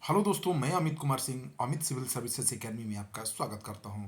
Hello दोस्तों, मैं Amit Kumar Singh Amit civil services academy में आपका स्वागत करता हूं।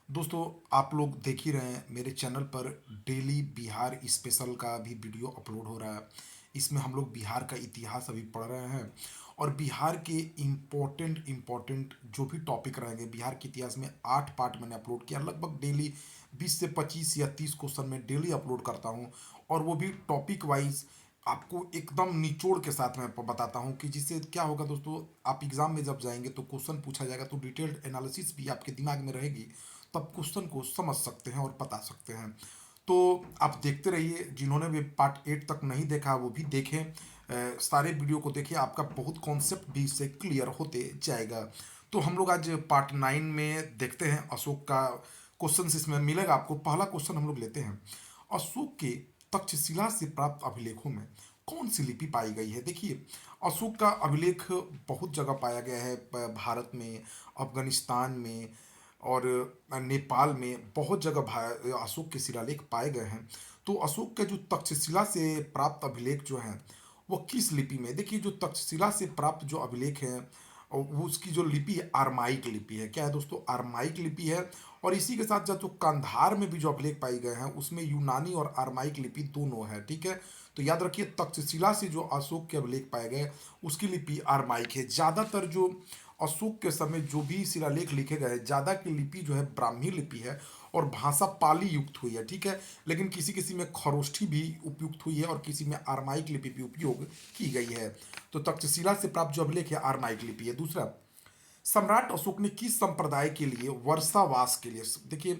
दोस्तों, आप लोग देख ही रहे हैं मेरे चैनल पर डेली बिहार स्पेशल का भी वीडियो अपलोड हो रहा है। इसमें हम लोग बिहार का इतिहास अभी पढ़ रहे हैं और बिहार के इम्पोर्टेंट जो भी टॉपिक रहेंगे बिहार के इतिहास में 8 पार्ट मैंने अपलोड किया। लगभग डेली 20 से 25 या 30 क्वेश्चन मैं डेली अपलोड करता हूं और वो भी टॉपिक वाइज आपको एकदम निचोड़ के साथ मैं बताता हूं कि जिससे क्या होगा दोस्तों, आप एग्जाम में जब जाएंगे तो क्वेश्चन पूछा जाएगा तो डिटेल्ड एनालिसिस भी आपके दिमाग में रहेगी, तब क्वेश्चन को समझ सकते हैं और बता सकते हैं। तो आप देखते रहिए, जिन्होंने भी पार्ट 8 तक नहीं देखा वो भी देखें। सारे वीडियो को देखें, आपका बहुत कॉन्सेप्ट भी इससे क्लियर होते जाएगा। तो हम लोग आज पार्ट 9 में देखते हैं अशोक का क्वेश्चन इसमें मिलेगा आपको। पहला क्वेश्चन हम लोग लेते हैं, अशोक के तक्षशिला से प्राप्त अभिलेखों में कौन सी लिपि पाई गई है। देखिए, अशोक का अभिलेख बहुत जगह पाया गया है, भारत में, अफगानिस्तान में और नेपाल में बहुत जगह अशोक के शिलालेख पाए गए हैं। तो अशोक के जो तक्षशिला से प्राप्त अभिलेख जो हैं वो किस लिपि में। देखिए, जो तक्षशिला से प्राप्त जो अभिलेख हैं और वो उसकी जो लिपि है आरमाइक लिपि है। क्या है दोस्तों, आरमाइक लिपि है। और इसी के साथ साथ जो कंधार में भी जो अभिलेख पाए गए हैं उसमें यूनानी और आरमाइक लिपि दोनों है। ठीक है, तो याद रखिए, तक्षशिला से जो अशोक के अभिलेख पाए गए उसकी लिपि आरमाइक है। ज़्यादातर जो अशोक के समय जो भी शिलालेख लिखे गए ज़्यादा की लिपि जो है ब्राह्मी लिपि है और भाषा पाली युक्त हुई है। ठीक है, लेकिन किसी किसी में खरोष्ठी भी उपयुक्त हुई है और किसी में आरमाइक लिपि भी उपयोग की गई है। तो तक्षशिला से प्राप्त जो अभिलेख है आरमाइक लिपि है। दूसरा, सम्राट अशोक ने किस संप्रदाय के लिए वर्षावास के लिए, देखिए,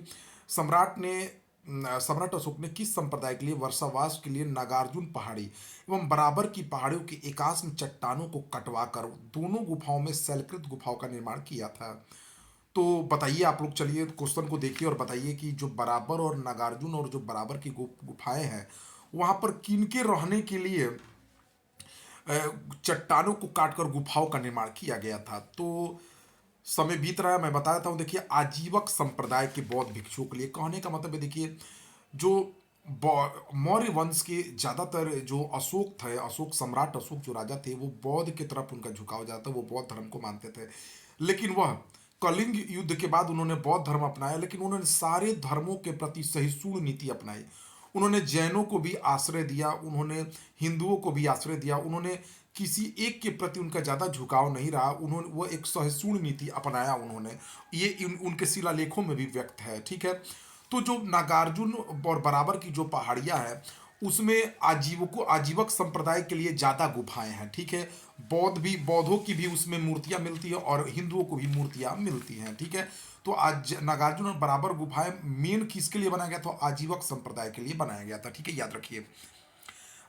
सम्राट अशोक ने किस संप्रदाय के लिए वर्षावास के लिए नागार्जुन पहाड़ी एवं बराबर की पहाड़ियों के एकास्म चट्टानों को कटवाकर दोनों गुफाओं में शैलकृत गुफाओं का निर्माण किया था। तो बताइए, आप लोग चलिए क्वेश्चन को देखिए और बताइए कि जो बराबर और नागार्जुन और जो बराबर की गुफाएं हैं वहां पर किनके रहने के लिए चट्टानों को काटकर गुफाओं का निर्माण किया गया था। तो समय बीत रहा है, मैं बता देता हूँ। देखिए, आजीवक संप्रदाय के बौद्ध भिक्षुओं के लिए कहने का मतलब है, देखिए, जो मौर्य वंश के ज़्यादातर जो अशोक थे, अशोक सम्राट अशोक जो राजा थे वो बौद्ध की तरफ उनका झुकाव ज़्यादा था, वो बौद्ध धर्म को मानते थे। लेकिन वह कलिंग युद्ध के बाद उन्होंने बौद्ध धर्म अपनाया, लेकिन उन्होंने सारे धर्मों के प्रति सहिष्णु नीति अपनाई। उन्होंने जैनों को भी आश्रय दिया, उन्होंने हिंदुओं को भी आश्रय दिया, उन्होंने किसी एक के प्रति उनका ज़्यादा झुकाव नहीं रहा। उन्होंने वो एक सहिष्णु नीति अपनाया उन्होंने। ये उनके शिलालेखों में भी व्यक्त है। ठीक है, तो जो नागार्जुन और बराबर की जो पहाड़ियाँ हैं उसमें आजीवक संप्रदाय के लिए ज़्यादा गुफाएं हैं। ठीक है, बौद्धों की भी उसमें मूर्तियां मिलती है और हिंदुओं को भी मूर्तियां मिलती हैं। ठीक है, तो आज नागार्जुन और बराबर गुफाएं मेन किसके लिए बनाया गया था, आजीवक संप्रदाय के लिए बनाया गया था। ठीक है, याद रखिए।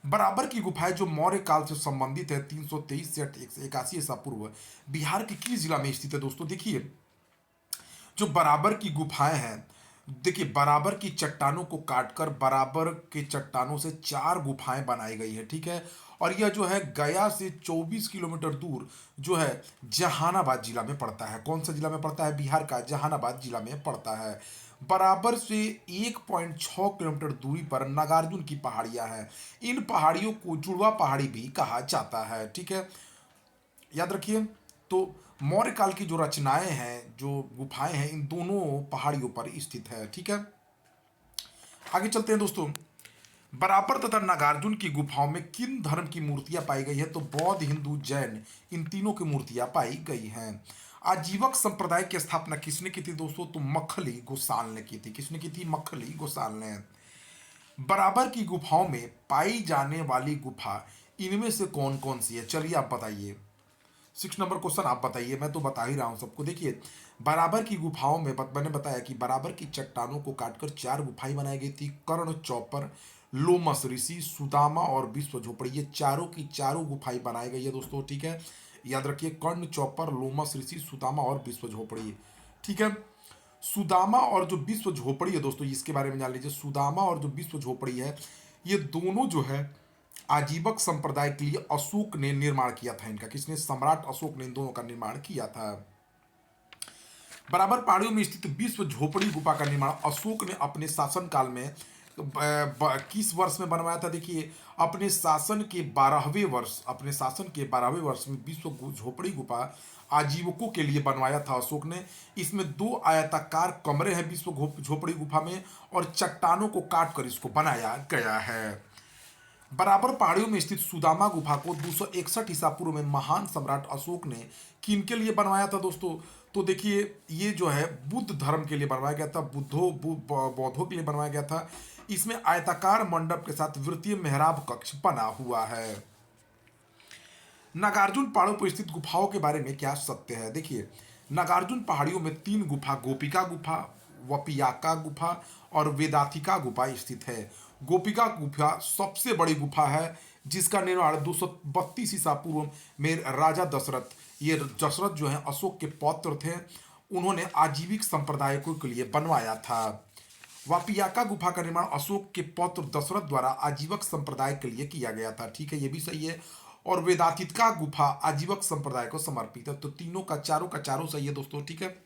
बराबर की गुफाएं जो मौर्य काल से संबंधित है, 323 से 81 ईसा पूर्व, बिहार के किस जिला में स्थित है। दोस्तों देखिए, जो बराबर की गुफाएं हैं, देखिए, बराबर की चट्टानों को काटकर बराबर के चट्टानों से 4 गुफाएं बनाई गई है। ठीक है, और यह जो है गया से 24 किलोमीटर दूर जो है जहानाबाद जिला में पड़ता है। कौन सा जिला में पड़ता है, बिहार का जहानाबाद जिला में पड़ता है। बराबर से 1.6 किलोमीटर दूरी पर नागार्जुन की पहाड़ियां हैं। इन पहाड़ियों को जुड़वा पहाड़ी भी कहा जाता है। ठीक है, याद रखिए। तो मौर्य काल की जो रचनाएं हैं, जो गुफाएं हैं, इन दोनों पहाड़ियों पर स्थित है। ठीक है, आगे चलते हैं दोस्तों। बराबर तथा नागार्जुन की गुफाओं में किन धर्म की मूर्तियां पाई गई है, तो बौद्ध, हिंदू, जैन, इन तीनों की मूर्तियां पाई गई हैं। आजीवक संप्रदाय की स्थापना किसने की थी दोस्तों, तो मखली गोसाल ने की थी। किसने की थी, मखली गोसाल ने। बराबर की गुफाओं में पाई जाने वाली गुफा इनमें से कौन कौन सी है, चलिए आप बताइए। 6 नंबर क्वेश्चन आप बताइए, मैं तो बता ही रहा हूं सबको। देखिए, बराबर की गुफाओं में मैंने बताया कि बराबर की चट्टानों को काटकर 4 गुफाएं बनाई गई थी। कर्ण, चौपर, लोमस ऋषि, सुदामा और विश्व झोपड़ी, ये चारों की चारों गुफाएं बनाई गई है दोस्तों। ठीक है, याद रखिए, कर्ण, चौपर, लोमस ऋषि, सुदामा और विश्व झोपड़ी। ठीक है, सुदामा और जो विश्व झोपड़ी है दोस्तों, इसके बारे में जान लीजिए। सुदामा और जो विश्व झोपड़ी है, ये दोनों जो है आजीवक संप्रदाय के लिए अशोक ने निर्माण किया था। इनका किसने, सम्राट अशोक ने इन दोनों का निर्माण किया था। बराबर पहाड़ियों में स्थित विश्व झोपड़ी गुफा का निर्माण अशोक ने अपने शासनकाल में किस वर्ष में बनवाया था? देखिए, अपने शासन के 12वें वर्ष में विश्व झोपड़ी गुफा आजीवकों के लिए बनवाया था अशोक ने। इसमें दो आयताकार कमरे हैं विश्व झोपड़ी गुफा में, और चट्टानों को काट कर इसको बनाया गया है। बराबर पहाड़ियों में स्थित सुदामा गुफा को 261 ईसा पूर्व में महान सम्राट अशोक ने किन के लिए बनवाया था दोस्तों? तो देखिए, ये जो है बुद्ध धर्म के लिए बनवाया गया था, बौद्धों के लिए बनवाया गया था। इसमें आयताकार मंडप के साथ वृत्तीय मेहराब कक्ष बना हुआ है। नागार्जुन पहाड़ों पर स्थित गुफाओं के बारे में क्या सत्य है? देखिए, नागार्जुन पहाड़ियों में तीन गुफा, गोपिका गुफा, वपियाका गुफा और वेदाथिका गुफा स्थित है। गोपिका गुफा सबसे बड़ी गुफा है, जिसका निर्माण 232 ईसा पूर्व में राजा दशरथ, ये दशरथ जो है अशोक के पौत्र थे, उन्होंने आजीविक संप्रदायकों के लिए बनवाया था। वापियाका गुफा का निर्माण अशोक के पौत्र दशरथ द्वारा आजीवक संप्रदाय के लिए किया गया था। ठीक है, ये भी सही है। और वेदांतिका गुफा आजीवक संप्रदाय को समर्पित है। तो तीनों का चारों सही है दोस्तों। ठीक है।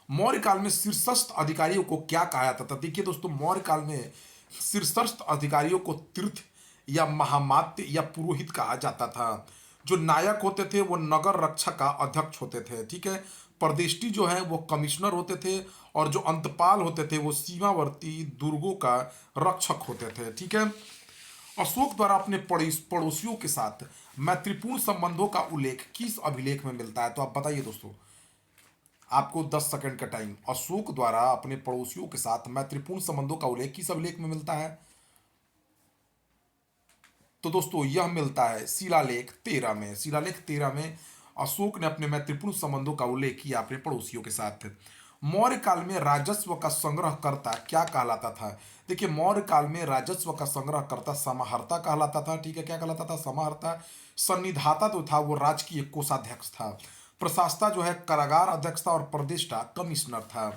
मौर्य काल में शीर्षस्थ अधिकारियों को क्या कहा जाता था? देखिए दोस्तों, मौर्य काल में शीर्षस्थ अधिकारियों को तीर्थ या महामात्य या पुरोहित कहा जाता था। जो नायक होते थे वो नगर रक्षा का अध्यक्ष होते थे। ठीक है। प्रदेष्टि जो है वो कमिश्नर होते थे, और जो अंतपाल होते थे वो सीमावर्ती दुर्गों का रक्षक होते थे। ठीक है। अशोक द्वारा अपने पड़ोसियों के साथ मैत्रीपूर्ण संबंधों का उल्लेख किस अभिलेख में मिलता है? तो आप बताइए दोस्तों, आपको 10 सेकंड का टाइम। अशोक द्वारा अपने पड़ोसियों के साथ मैत्रीपूर्ण संबंधों का उल्लेख किस अभिलेख में मिलता है? तो दोस्तों, यह मिलता है शिलालेख 13 में। शिलालेख 13 में अशोक ने अपने मैत्रीपूर्ण संबंधों का उल्लेख किया अपने पड़ोसियों के साथ। मौर्य काल में राजस्व का संग्रहकर्ता क्या कहलाता था? देखिए, मौर्य काल में राजस्व का संग्रहकर्ता समाहर्ता कहलाता था। ठीक है, क्या कहलाता था? समाहर्ता। सन्निधाता जो था वो राजकीय कोषाध्यक्ष था। प्रशासता जो है कारागार अध्यक्ष था, और प्रदेष्टा कमिश्नर था।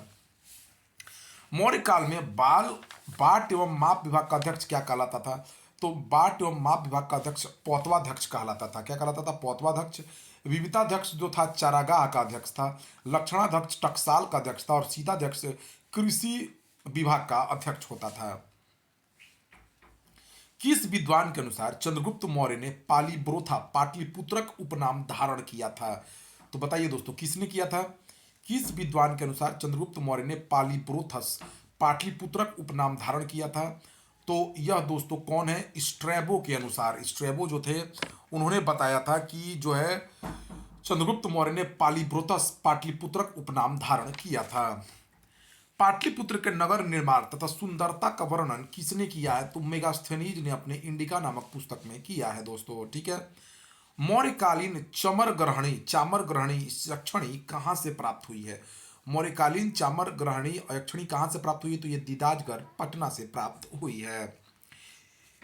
मौर्य काल में बाट एवं माप विभाग का अध्यक्ष क्या कहलाता था? तो बाट एवं माप विभाग का अध्यक्ष पौतवाध्यक्ष कहलाता था। क्या कहलाता था? पौतवाध्यक्ष। विविताध्यक्ष जो था चारागाह का अध्यक्ष था। लक्षणाध्यक्ष टकसाल का अध्यक्ष था, और सीताध्यक्ष कृषि विभाग का अध्यक्ष होता था। किस विद्वान के अनुसार चंद्रगुप्त मौर्य ने पालीब्रोथा पाटलिपुत्रक उपनाम धारण किया था? तो बताइए दोस्तों, किसने किया था? किस विद्वान के अनुसार चंद्रगुप्त मौर्य ने पालीब्रोथस पाटलिपुत्रक उपनाम धारण किया था? तो यह दोस्तों कौन है? स्ट्रैबो के अनुसार, स्ट्रैबो जो थे उन्होंने बताया था कि जो है चंद्रगुप्त मौर्य ने पालीब्रोथस पाटलिपुत्रक उपनाम धारण किया था। पाटलिपुत्र के नगर निर्माण तथा सुंदरता का वर्णन किसने किया है? तो मेगास्थनीज ने अपने इंडिका नामक पुस्तक में किया है दोस्तों। ठीक है। मौर्यकालीन चामर ग्रहणी यक्षिणी कहाँ से प्राप्त हुई है? मौर्यकालीन चामर ग्रहणी यक्षिणी कहाँ से प्राप्त हुई है? तो ये दीदाजगढ़ पटना से प्राप्त हुई है।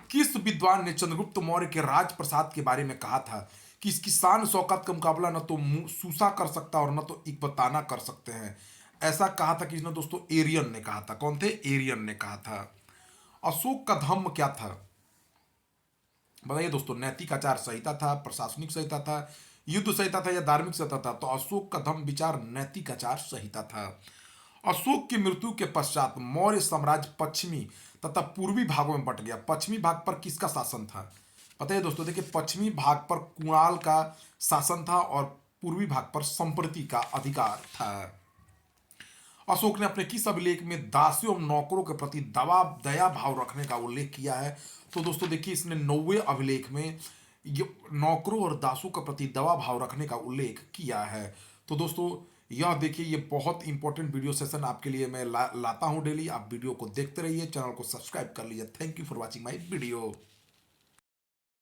किस विद्वान ने चंद्रगुप्त मौर्य के राज प्रसाद के बारे में कहा था कि इसकी शान शौकत का मुकाबला न तो सूसा कर सकता और न तो इकबताना कर सकते हैं? ऐसा कहा था किसने दोस्तों? एरियन ने कहा था। कौन थे? एरियन ने कहा था। अशोक का धम्म क्या था? बताइए दोस्तों, नैतिक आचार संहिता था, प्रशासनिक संहिता था, युद्ध संहिता था, या धार्मिक संहिता था? तो अशोक का धम्म विचार नैतिक आचार संहिता था। अशोक की मृत्यु के पश्चात मौर्य साम्राज्य पश्चिमी तथा पूर्वी भागों में बंट गया। पश्चिमी भाग पर किसका शासन था? बताइए दोस्तों, देखिए, पश्चिमी भाग पर कुणाल का शासन था, और पूर्वी भाग पर संप्रति का अधिकार था। अशोक ने अपने किस अभिलेख में दासियों एवं नौकरों के प्रति दया भाव रखने का उल्लेख किया है? तो दोस्तों देखिए, इसने 9वें अभिलेख में ये नौकरों और दासों के प्रति दया भाव रखने का उल्लेख किया है। तो दोस्तों, यह देखिए, ये बहुत इंपॉर्टेंट वीडियो सेशन आपके लिए मैं लाता हूं डेली। आप वीडियो को देखते रहिए, चैनल को सब्सक्राइब कर लीजिए। Thank you for watching my video.